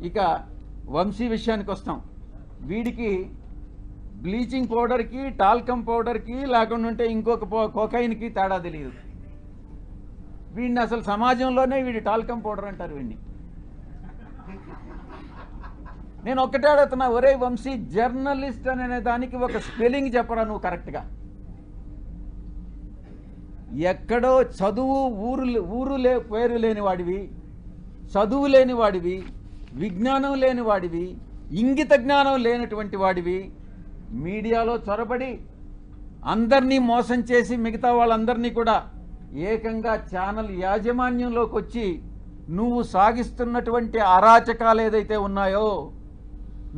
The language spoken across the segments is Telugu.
ఇక వంశీ విషయానికి వస్తాం. వీడికి బ్లీచింగ్ పౌడర్కి, టాల్కమ్ పౌడర్కి, లేకుండా ఉంటే ఇంకొక కోకైన్కి తేడా తెలియదు. వీడిని అసలు సమాజంలోనే వీడి టాల్కమ్ పౌడర్ అంటారు వీడిని. నేను ఒక్కటే అడుగుతున్నా, ఒరే వంశీ, జర్నలిస్ట్ అనే దానికి ఒక స్పెల్లింగ్ చెప్పరా నువ్వు కరెక్ట్గా. ఎక్కడో చదువు పేరు లేని వాడివి, చదువు లేని వాడివి, విజ్ఞానం లేని వాడివి, ఇంగిత జ్ఞానం లేనటువంటి వాడివి మీడియాలో చొరబడి అందరినీ మోసం చేసి మిగతా వాళ్ళందరినీ కూడా ఏకంగా ఛానల్ యాజమాన్యంలోకి వచ్చి నువ్వు సాగిస్తున్నటువంటి అరాచకాలు ఏదైతే ఉన్నాయో,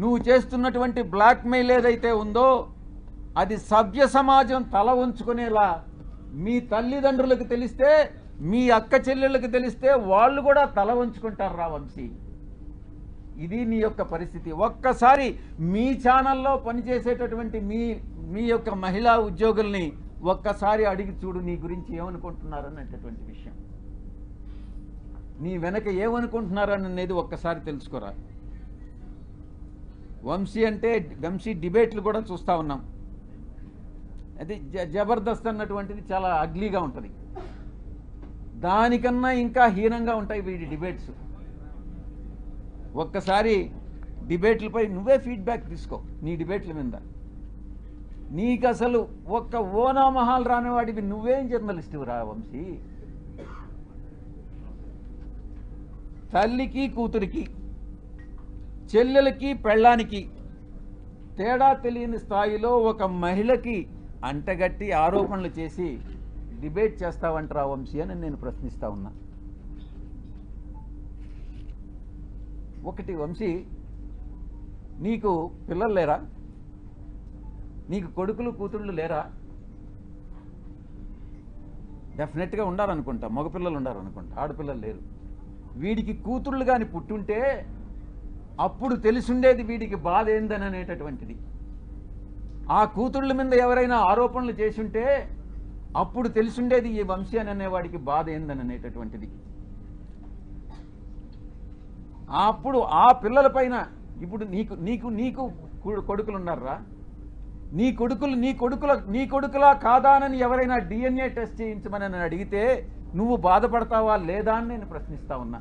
నువ్వు చేస్తున్నటువంటి బ్లాక్మెయిల్ ఏదైతే ఉందో అది సభ్య సమాజం తల ఉంచుకునేలా, మీ తల్లిదండ్రులకు తెలిస్తే, మీ అక్క చెల్లెళ్ళకి తెలిస్తే వాళ్ళు కూడా తల వంచుకుంటారు రా వంశీ. ఇది నీ యొక్క పరిస్థితి. ఒక్కసారి మీ ఛానల్లో పనిచేసేటటువంటి మీ యొక్క మహిళా ఉద్యోగుల్ని ఒక్కసారి అడిగి చూడు నీ గురించి ఏమనుకుంటున్నారనేటటువంటి విషయం. నీ వెనక ఏమనుకుంటున్నారనేది ఒక్కసారి తెలుసుకోరా. వంశీ డిబేట్లు కూడా చూస్తూ ఉన్నాం. అది జబర్దస్త్ అన్నటువంటిది చాలా అగ్లీగా ఉంటుంది. దానికన్నా ఇంకా హీనంగా ఉంటాయి వీడి డిబేట్స్. ఒక్కసారి డిబేట్లపై నువ్వే ఫీడ్బ్యాక్ తీసుకో. నీ డిబేట్ల మీద నీకు అసలు ఒక్క ఓనామహాలు రానివాడివి నువ్వేం జర్నలిస్టు రా వంశీ. తల్లికి కూతురికి, చెల్లెలకి పెళ్ళానికి తేడా తెలియని స్థాయిలో ఒక మహిళకి అంటగట్టి ఆరోపణలు చేసి డిబేట్ చేస్తావంటరా వంశీ అని నేను ప్రశ్నిస్తా ఉన్నా. ఒకటి వంశీ, నీకు పిల్లలు లేరా? నీకు కొడుకులు కూతుళ్ళు లేరా? డెఫినెట్గా ఉండాలనుకుంటా, మగపిల్లలు ఉండాలనుకుంటా, ఆడపిల్లలు లేరు. వీడికి కూతుళ్ళు కానీ పుట్టుంటే అప్పుడు తెలిసిండేది వీడికి బాధ ఏందని అనేటటువంటిది. ఆ కూతుళ్ళ మీద ఎవరైనా ఆరోపణలు చేసుంటే అప్పుడు తెలిసిండేది ఈ వంశీ అని అనేవాడికి బాధ ఏందని అనేటటువంటిది. అప్పుడు ఆ పిల్లల పైన ఇప్పుడు నీకు కొడుకులు ఉన్నారా? నీ కొడుకులా కాదానని ఎవరైనా DNA టెస్ట్ చేయించమని అడిగితే నువ్వు బాధపడతావా లేదా అని నేను ప్రశ్నిస్తా ఉన్నా.